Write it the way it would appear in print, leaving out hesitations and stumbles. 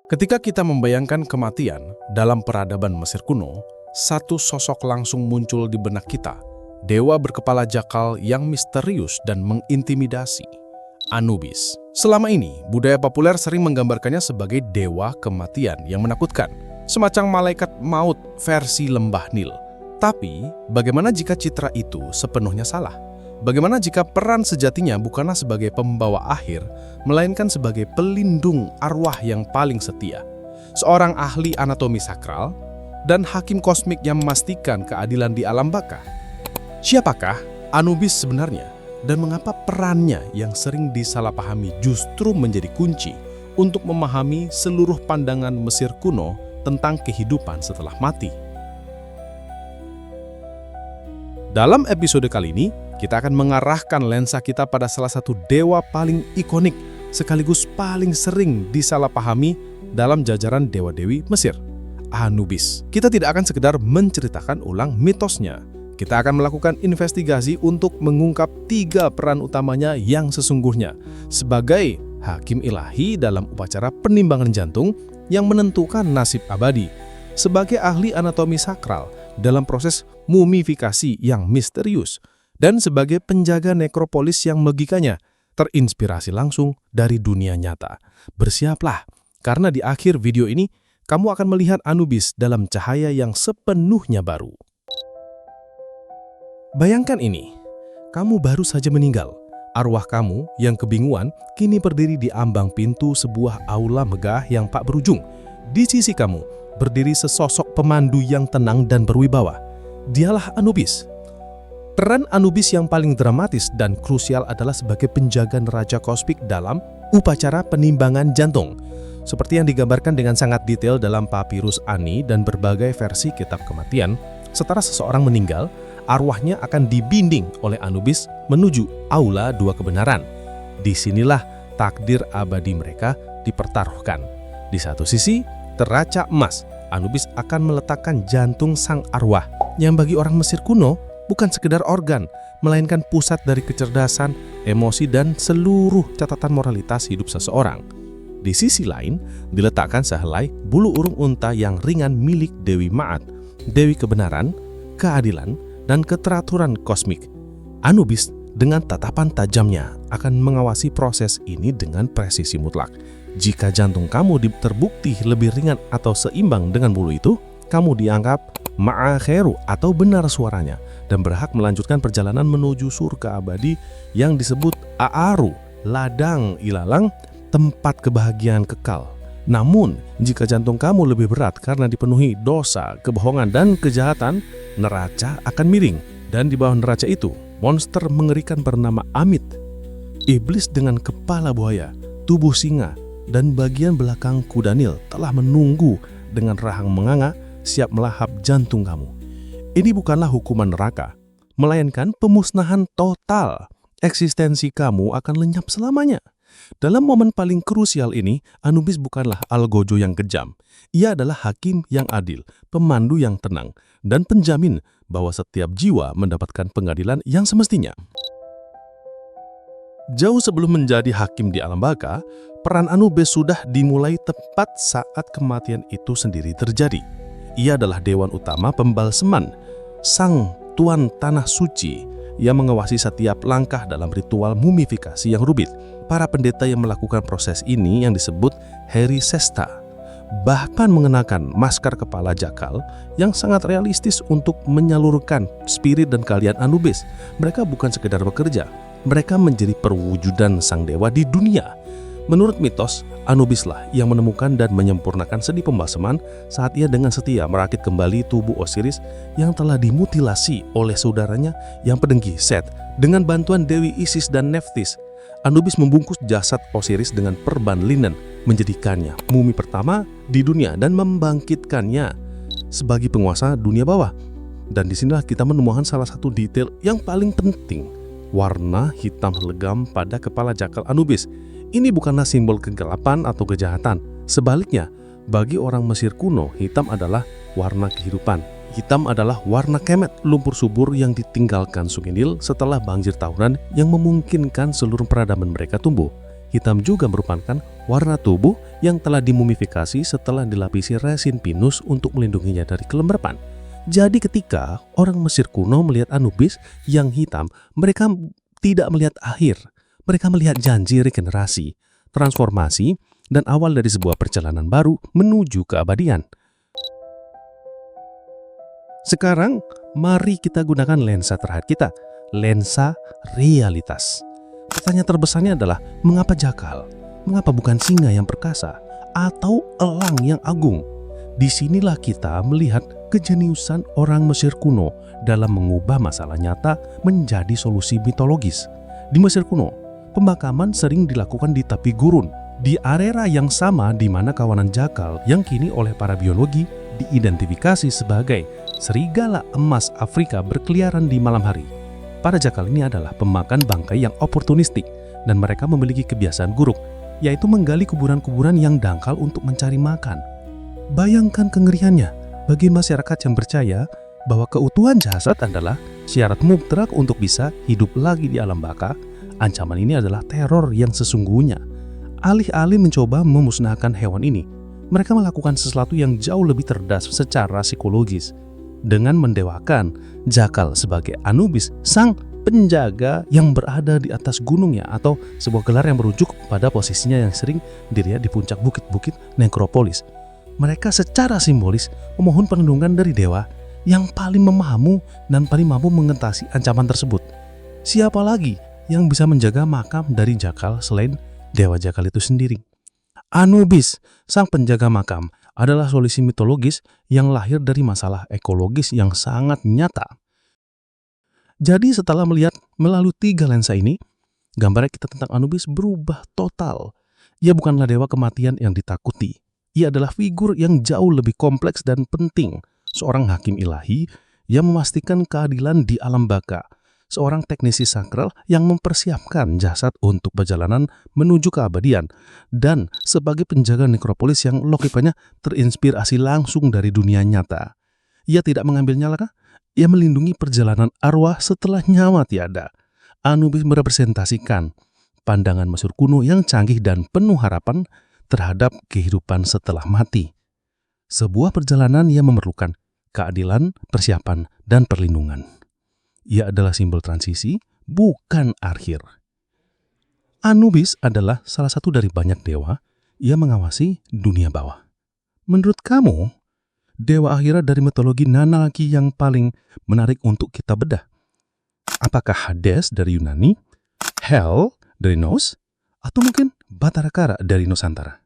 Ketika kita membayangkan kematian dalam peradaban Mesir kuno, satu sosok langsung muncul di benak kita, dewa berkepala jakal yang misterius dan mengintimidasi, Anubis. Selama ini, budaya populer sering menggambarkannya sebagai dewa kematian yang menakutkan, semacam malaikat maut versi lembah Nil. Tapi, bagaimana jika citra itu sepenuhnya salah? Bagaimana jika peran sejatinya bukanlah sebagai pembawa akhir, melainkan sebagai pelindung arwah yang paling setia? Seorang ahli anatomi sakral dan hakim kosmik yang memastikan keadilan di alam baka. Siapakah Anubis sebenarnya? Dan mengapa perannya yang sering disalahpahami justru menjadi kunci untuk memahami seluruh pandangan Mesir kuno tentang kehidupan setelah mati? Dalam episode kali ini, kita akan mengarahkan lensa kita pada salah satu dewa paling ikonik sekaligus paling sering disalahpahami dalam jajaran dewa-dewi Mesir, Anubis. Kita tidak akan sekedar menceritakan ulang mitosnya. Kita akan melakukan investigasi untuk mengungkap 3 peran utamanya yang sesungguhnya sebagai hakim ilahi dalam upacara penimbangan jantung yang menentukan nasib abadi, sebagai ahli anatomi sakral dalam proses mumifikasi yang misterius, dan sebagai penjaga nekropolis yang logikanya terinspirasi langsung dari dunia nyata. Bersiaplah, karena di akhir video ini kamu akan melihat Anubis dalam cahaya yang sepenuhnya baru. Bayangkan ini, kamu baru saja meninggal. Arwah kamu yang kebingungan kini berdiri di ambang pintu sebuah aula megah yang tak berujung. Di sisi kamu berdiri sesosok pemandu yang tenang dan berwibawa. Dialah Anubis. Peran Anubis yang paling dramatis dan krusial adalah sebagai penjaga neraca kosmik dalam upacara penimbangan jantung. Seperti yang digambarkan dengan sangat detail dalam Papirus Ani dan berbagai versi kitab kematian, setelah seseorang meninggal, arwahnya akan dibinding oleh Anubis menuju aula dua kebenaran. Disinilah takdir abadi mereka dipertaruhkan. Di satu sisi, teraca emas, Anubis akan meletakkan jantung sang arwah, yang bagi orang Mesir kuno bukan sekedar organ, melainkan pusat dari kecerdasan, emosi, dan seluruh catatan moralitas hidup seseorang. Di sisi lain, diletakkan sehelai bulu urung unta yang ringan milik Dewi Ma'at, Dewi kebenaran, keadilan, dan keteraturan kosmik. Anubis dengan tatapan tajamnya akan mengawasi proses ini dengan presisi mutlak. Jika jantung kamu terbukti lebih ringan atau seimbang dengan bulu itu, kamu dianggap ma'akheru atau benar suaranya dan berhak melanjutkan perjalanan menuju surga abadi yang disebut A'aru, ladang ilalang, tempat kebahagiaan kekal. Namun, jika jantung kamu lebih berat karena dipenuhi dosa, kebohongan, dan kejahatan, neraca akan miring. Dan di bawah neraca itu, monster mengerikan bernama Amit. Iblis dengan kepala buaya, tubuh singa, dan bagian belakang kuda Nil telah menunggu dengan rahang menganga siap melahap jantung kamu. Ini bukanlah hukuman neraka, melainkan pemusnahan total. Eksistensi kamu akan lenyap selamanya. Dalam momen paling krusial ini, Anubis bukanlah algojo yang kejam. Ia adalah hakim yang adil, pemandu yang tenang, dan penjamin bahwa setiap jiwa mendapatkan pengadilan yang semestinya. Jauh sebelum menjadi hakim di alam baka, peran Anubis sudah dimulai tepat saat kematian itu sendiri terjadi. Ia adalah dewan utama pembalseman, sang tuan tanah suci yang mengawasi setiap langkah dalam ritual mumifikasi yang rumit. Para pendeta yang melakukan proses ini yang disebut Herisesta bahkan mengenakan maskar kepala jakal yang sangat realistis untuk menyalurkan spirit dan keahlian Anubis. Mereka bukan sekedar bekerja, mereka menjadi perwujudan sang dewa di dunia. Menurut mitos, Anubislah yang menemukan dan menyempurnakan seni pembalseman saat ia dengan setia merakit kembali tubuh Osiris yang telah dimutilasi oleh saudaranya yang pedengki Set. Dengan bantuan Dewi Isis dan Nephthys, Anubis membungkus jasad Osiris dengan perban linen, menjadikannya mumi pertama di dunia dan membangkitkannya sebagai penguasa dunia bawah. Dan disinilah kita menemukan salah satu detail yang paling penting, warna hitam legam pada kepala jakal Anubis. Ini bukanlah simbol kegelapan atau kejahatan. Sebaliknya, bagi orang Mesir kuno, hitam adalah warna kehidupan. Hitam adalah warna kemet, lumpur subur yang ditinggalkan Sungai Nil setelah banjir tahunan yang memungkinkan seluruh peradaban mereka tumbuh. hitam juga merupakan warna tubuh yang telah dimumifikasi setelah dilapisi resin pinus untuk melindunginya dari kelembapan. Jadi ketika orang Mesir kuno melihat Anubis yang hitam, mereka tidak melihat akhir. Mereka melihat janji regenerasi, transformasi, dan awal dari sebuah perjalanan baru menuju keabadian. Sekarang, mari kita gunakan lensa terakhir kita, lensa realitas. Pertanyaan terbesarnya adalah, mengapa jakal? Mengapa bukan singa yang perkasa? Atau elang yang agung? Disinilah kita melihat kejeniusan orang Mesir kuno dalam mengubah masalah nyata menjadi solusi mitologis. Di Mesir kuno, pembakaman sering dilakukan di tepi gurun, di area yang sama di mana kawanan jakal yang kini oleh para biologi diidentifikasi sebagai serigala emas Afrika berkeliaran di malam hari. Para jakal ini adalah pemakan bangkai yang oportunistik dan mereka memiliki kebiasaan buruk, yaitu menggali kuburan-kuburan yang dangkal untuk mencari makan. Bayangkan kengeriannya bagi masyarakat yang percaya bahwa keutuhan jasad adalah syarat mutlak untuk bisa hidup lagi di alam baka. Ancaman ini adalah teror yang sesungguhnya. Alih-alih mencoba memusnahkan hewan ini, mereka melakukan sesuatu yang jauh lebih cerdas secara psikologis dengan mendewakan jakal sebagai Anubis, sang penjaga yang berada di atas gunungnya, atau sebuah gelar yang merujuk pada posisinya yang sering dilihat di puncak bukit-bukit nekropolis. Mereka secara simbolis memohon perlindungan dari dewa yang paling memahami dan paling mampu mengatasi ancaman tersebut. Siapa lagi yang bisa menjaga makam dari jakal selain dewa jakal itu sendiri? Anubis, sang penjaga makam, adalah solusi mitologis yang lahir dari masalah ekologis yang sangat nyata. Jadi setelah melihat melalui 3 lensa ini, gambaran kita tentang Anubis berubah total. Ia bukanlah dewa kematian yang ditakuti. Ia adalah figur yang jauh lebih kompleks dan penting. Seorang hakim ilahi yang memastikan keadilan di alam baka. Seorang teknisi sakral yang mempersiapkan jasad untuk perjalanan menuju keabadian, dan sebagai penjaga nekropolis yang logikanya terinspirasi langsung dari dunia nyata. Ia tidak mengambil nyala, ia melindungi perjalanan arwah setelah nyawa tiada. Anubis merepresentasikan pandangan Mesir kuno yang canggih dan penuh harapan terhadap kehidupan setelah mati. Sebuah perjalanan yang memerlukan keadilan, persiapan, dan perlindungan. Ia adalah simbol transisi, bukan akhir. Anubis adalah salah satu dari banyak dewa yang mengawasi dunia bawah. Menurut kamu, dewa akhirat dari mitologi Nanaki yang paling menarik untuk kita bedah? Apakah Hades dari Yunani, Hel dari Norse, atau mungkin Batara Kara dari Nusantara?